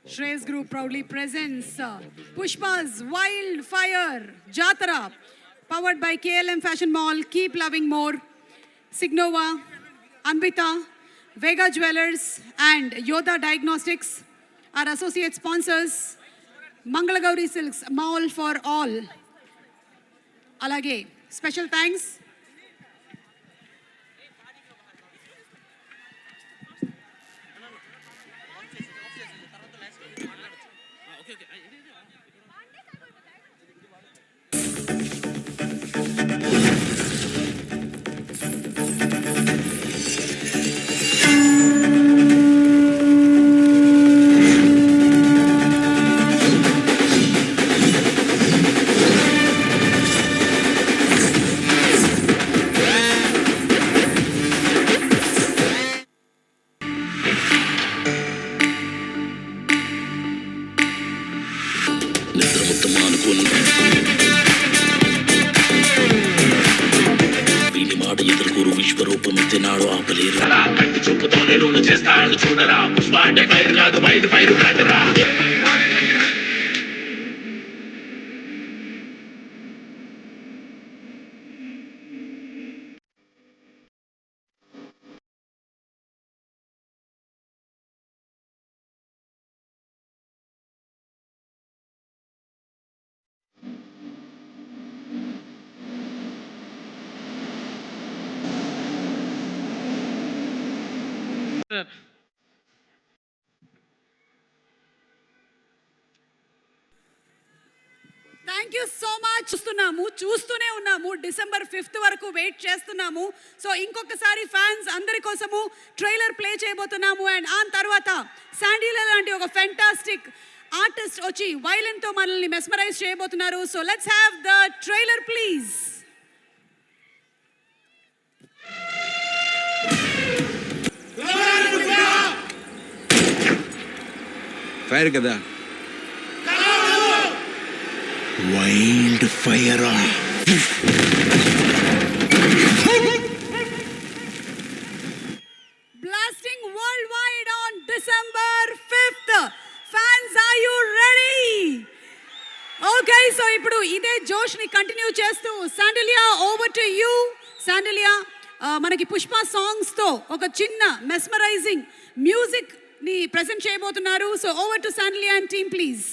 Shreyas Group proudly presents Pushpa's Wildfire Jatara, powered by KLM Fashion Mall, Keep Loving More, Signova, Anbita, Vega Jewelers, and Yoda Diagnostics. Our associate sponsors, Mangalagauri Silks, Mall for All. Alage, special thanks. వీని మాట ఎదుర్కొరు విశ్వరూపమిత్తే నాడు ఆపలేరు కంటి చూపుతోనే రుణు చేస్తాడు చూడరా పుష్ప అంటే fire కాదు wide fire కాదురా థ్యాంక్ యూ సో మచ్. చూస్తూనే ఉన్నాము డిసెంబర్ 5th వరకు వెయిట్ చేస్తున్నాము. సో ఇంకొకసారి ఫ్యాన్స్ అందరి కోసము ట్రైలర్ ప్లే చేయబోతున్నాము. అండ్ ఆ తర్వాత శాండీలా లాంటి ఒక ఫెంటాస్టిక్ ఆర్టిస్ట్ వచ్చి వైలెన్తో మనల్ని మెస్మరైజ్ చేయబోతున్నారు. So let's have the trailer please. Fire కదా, wild fire. Blasting worldwide on December 5th. Fans, are you ready? Okay, so ఇప్పుడు ఇదే జోష్ ని కంటిన్యూ చేస్తూ Sandilya over to you. Sandilya మనకి పుష్ప సాంగ్స్ తో ఒక చిన్న మెస్మరైజింగ్ మ్యూజిక్ ని ప్రెజెంట్ చేయబోతున్నారు. So over to Sandilya and team please.